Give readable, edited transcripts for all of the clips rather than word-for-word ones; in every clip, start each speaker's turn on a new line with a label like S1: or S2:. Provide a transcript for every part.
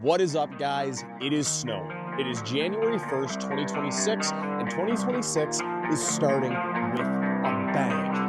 S1: What is up, guys? It is snowing. It is January 1st, 2026, and 2026 is starting with a bang.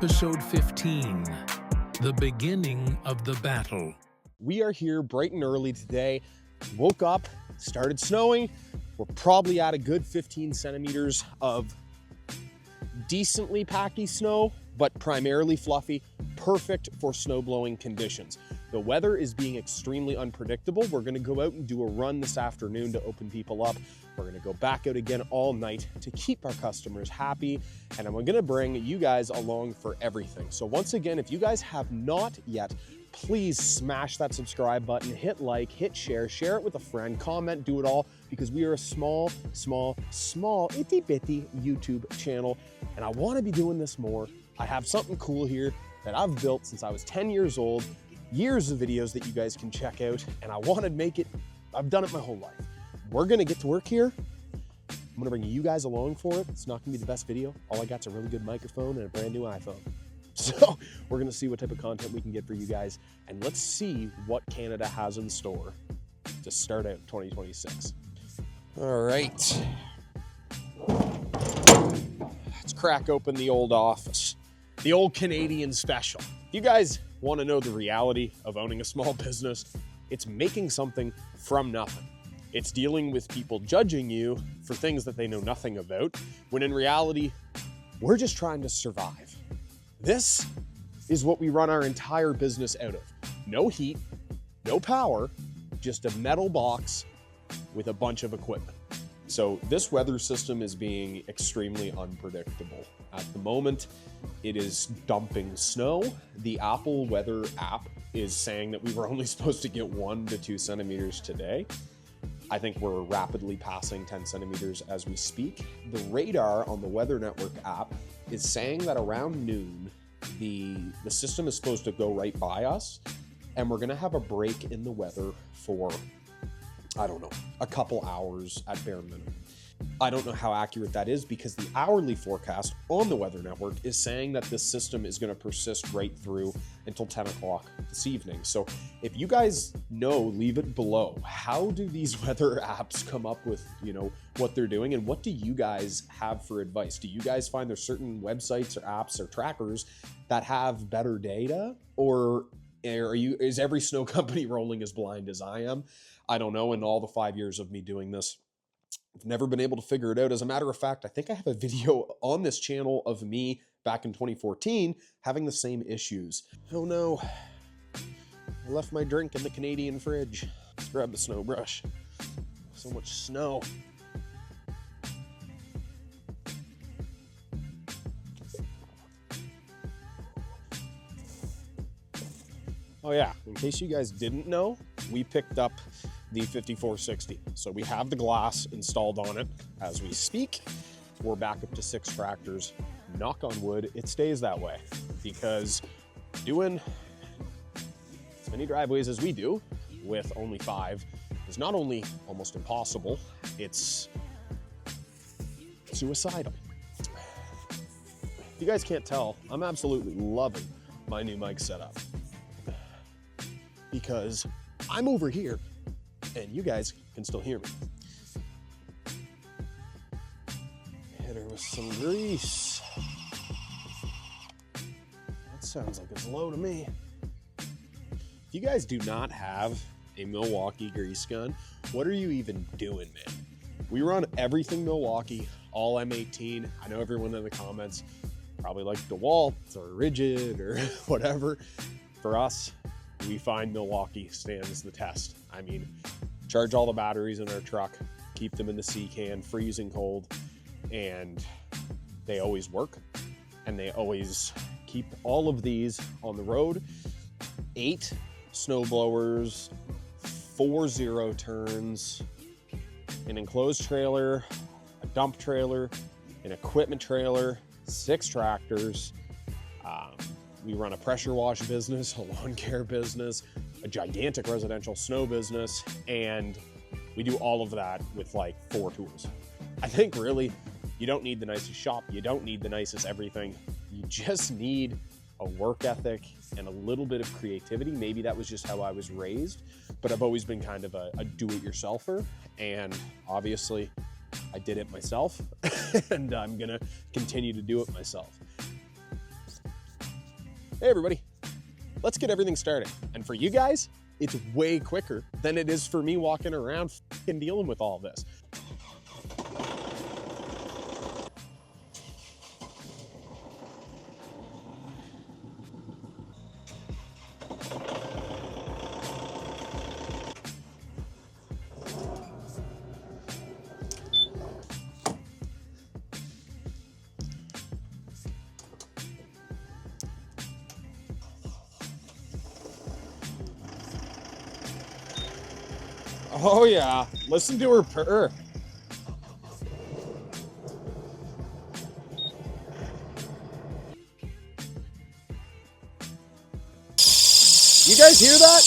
S2: Episode 15, the beginning of the battle.
S1: We are here bright and early today. Woke up, started snowing. We're probably at a good 15 centimeters of decently packy snow, but primarily fluffy, perfect for snow blowing conditions. The weather is being extremely unpredictable. We're gonna go out and do a run this afternoon to open people up. We're gonna go back out again all night to keep our customers happy. And I'm gonna bring you guys along for everything. So once again, if you guys have not yet, please smash that subscribe button, hit like, hit share it with a friend, comment, do it all, because we are a small, itty bitty YouTube channel. And I wanna be doing this more. I have something cool here that I've built since I was 10 years old, years of videos that you guys can check out, and I want to make it, I've done it my whole life. We're gonna get to work here. I'm gonna bring you guys along for it. It's not gonna be the best video. All I got's a really good microphone and a brand new iPhone. So we're gonna see what type of content we can get for you guys, and let's see what Canada has in store to start out 2026. All right. Let's crack open the old office. The old Canadian special. You guys want to know the reality of owning a small business? It's making something from nothing. It's dealing with people judging you for things that they know nothing about, when in reality, we're just trying to survive. This is what we run our entire business out of. No heat, no power, just a metal box with a bunch of equipment. So this weather system is being extremely unpredictable. At the moment, it is dumping snow. The Apple weather app is saying that we were only supposed to get 1 to 2 centimeters today. I think we're rapidly passing 10 centimeters as we speak. The radar on the Weather Network app is saying that around noon, the system is supposed to go right by us, and we're gonna have a break in the weather for, I don't know, a couple hours at bare minimum. I don't know how accurate that is, because the hourly forecast on the Weather Network is saying that this system is going to persist right through until 10 o'clock this evening. So if you guys know, leave it below. How do these weather apps come up with, what they're doing, and what do you guys have for advice? Do you guys find there's certain websites or apps or trackers that have better data, or is every snow company rolling as blind as I am? I don't know. In all the 5 years of me doing this, I've never been able to figure it out. As a matter of fact, I think I have a video on this channel of me back in 2014 having the same issues. Oh no, I left my drink in the Canadian fridge. Let's grab the snow brush. So much snow. Oh yeah, in case you guys didn't know, we picked up the 5460. So we have the glass installed on it as we speak. We're back up to 6 tractors. Knock on wood, it stays that way, because doing as many driveways as we do with only 5 is not only almost impossible, it's suicidal. If you guys can't tell, I'm absolutely loving my new mic setup, because I'm over here and you guys can still hear me. Hit her with some grease. That sounds like it's low to me. If you guys do not have a Milwaukee grease gun, what are you even doing, man? We run everything Milwaukee, all M18. I know everyone in the comments probably like DeWalt or Rigid or whatever. For us, we find Milwaukee stands the test. I mean, charge all the batteries in our truck, keep them in the sea can, freezing cold, and they always work. And they always keep all of these on the road. 8 snow blowers, 4 zero turns, an enclosed trailer, a dump trailer, an equipment trailer, 6 tractors. We run a pressure wash business, a lawn care business, a gigantic residential snow business, and we do all of that with like 4 tools. I think really, you don't need the nicest shop. You don't need the nicest everything. You just need a work ethic and a little bit of creativity. Maybe that was just how I was raised, but I've always been kind of a do-it-yourselfer, and obviously I did it myself and I'm gonna continue to do it myself. Hey everybody, let's get everything started. And for you guys, it's way quicker than it is for me walking around and dealing with all this. Oh yeah, listen to her purr. You guys hear that?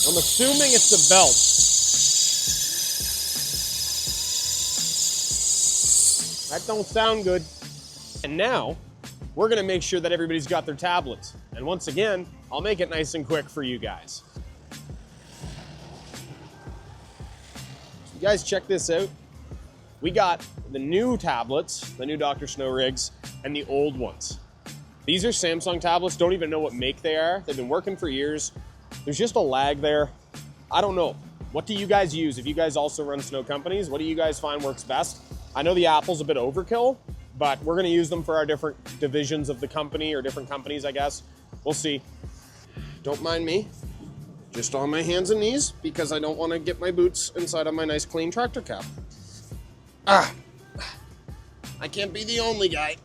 S1: I'm assuming it's the belt. That don't sound good. And now, we're gonna make sure that everybody's got their tablets. And once again, I'll make it nice and quick for you guys. You guys check this out. We got the new tablets, the new Dr. Snow rigs, and the old ones. These are Samsung tablets, don't even know what make they are. They've been working for years. There's just a lag there. I don't know. What do you guys use? If you guys also run snow companies, what do you guys find works best? I know the Apple's a bit overkill, but we're gonna use them for our different divisions of the company, or different companies, I guess. We'll see. Don't mind me, just on my hands and knees, because I don't want to get my boots inside of my nice clean tractor cap. I can't be the only guy.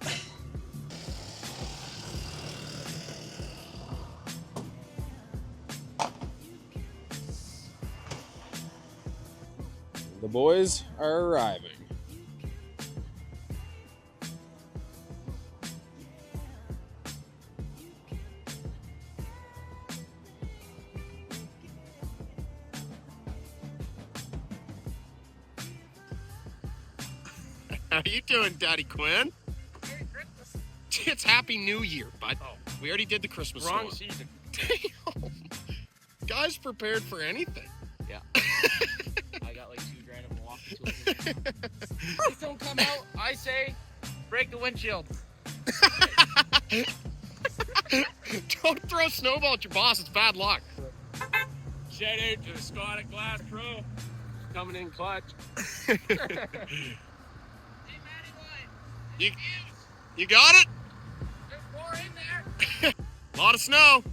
S1: The boys are arriving.
S3: How you doing, Daddy Quinn?
S4: Merry Christmas.
S3: It's Happy New Year, bud.
S4: Oh.
S3: We already did the Christmas
S4: Wrong
S3: song.
S4: season.
S3: Damn. Guys prepared for anything.
S4: Yeah. I got like $2,000 of Milwaukee tools. Please don't come out. I say, break the windshield.
S3: Don't throw a snowball at your boss. It's bad luck.
S4: Shout out to the Scottic Glass Pro. Coming in clutch.
S3: You got it?
S4: There's more in there.
S3: A lot of snow.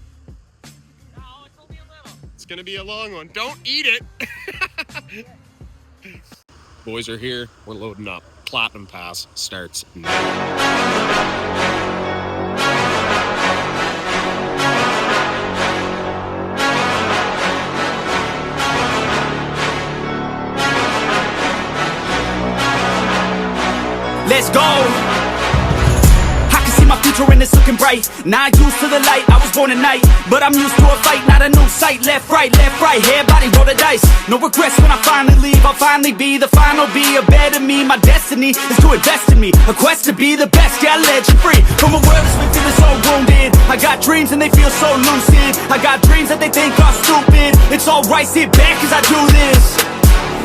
S4: No, it's only a little.
S3: It's gonna be a long one. Don't eat it. Boys are here. We're loading up. Platinum Pass starts now.
S5: Let's go. I can see my future and it's looking bright. Not used to the light, I was born at night, but I'm used to a fight, not a new sight. Left, right, head, body, roll the dice. No regrets when I finally leave. I'll finally be the final, be a better me. My destiny is to invest in me, a quest to be the best. Yeah, I let you free from a world that's been feeling so wounded. I got dreams and they feel so lucid. I got dreams that they think are stupid. It's alright, sit back cause I do this.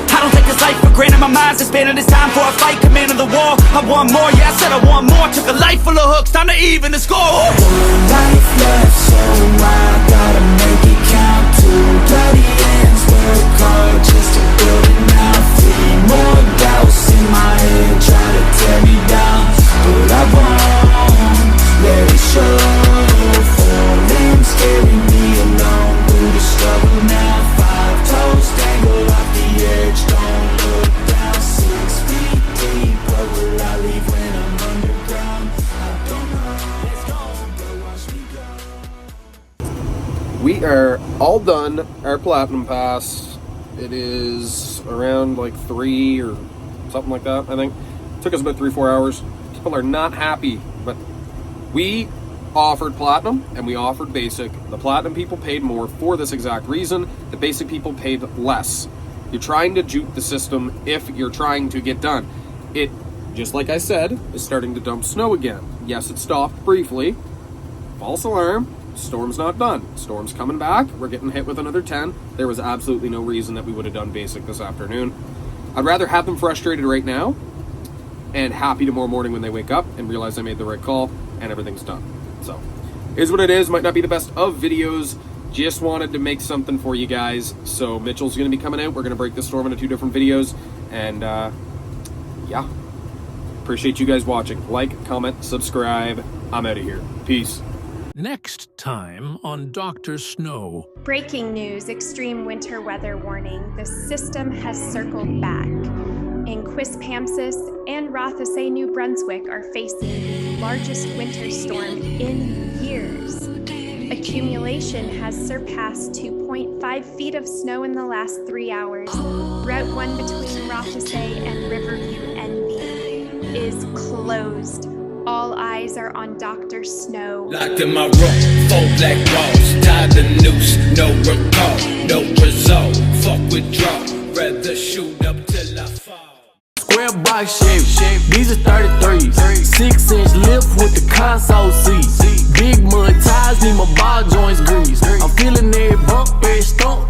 S5: I don't take this life for granted, my mind's expanding. It's time for a fight, command of the war. I want more, yeah, I said I want more. Took a life full of hooks, time to even the score.
S6: One life left, so I gotta make it count. 2 bloody ends, work hard just to build it now. 3 more doubts in my head, try to tear me down, but I won't let it show. Falling's carrying me along through the struggle now. 5 toes dangle off the edge, don't look down. 6 feet deep, what will I leave when I'm underground? I don't know. Let's go, but watch me go.
S7: We are
S3: all done our Platinum Pass. It is around like 3 or something like that, I think. It took us about 3-4 hours. People are not happy, but we offered Platinum and we offered Basic. The Platinum people paid more for this exact reason. The Basic people paid less. You're trying to juke the system if you're trying to get done. It, just like I said, is starting to dump snow again. Yes, it stopped briefly. False alarm. Storm's not done. Storm's coming back. We're getting hit with another 10. There was absolutely no reason that we would have done Basic this afternoon. I'd rather have them frustrated right now and happy tomorrow morning when they wake up and realize I made the right call and everything's done. So, here's what it is. Might not be the best of videos. Just wanted to make something for you guys. So Mitchell's going to be coming out. We're going to break the storm into 2 different videos. And, yeah. Appreciate you guys watching. Like, comment, subscribe. I'm out of here. Peace.
S2: Next time on Dr. Snow.
S7: Breaking news, extreme winter weather warning. The system has circled back. In Quispamsis and Rothesay, New Brunswick are facing the largest winter storm in years. Accumulation has surpassed 2.5 feet of snow in the last 3 hours. Route 1 between Rothesay and Riverview NB is closed. All eyes are on Dr. Snow.
S6: Locked in my room, 4 black walls, tied the noose, no recall, no result. Fuck withdraw, rather shoot up till I fall.
S8: Square box shape, these are 33s. 6-inch lift with the console seats. Big mud ties, need my ball joints greased. I'm feeling every bump, every stump.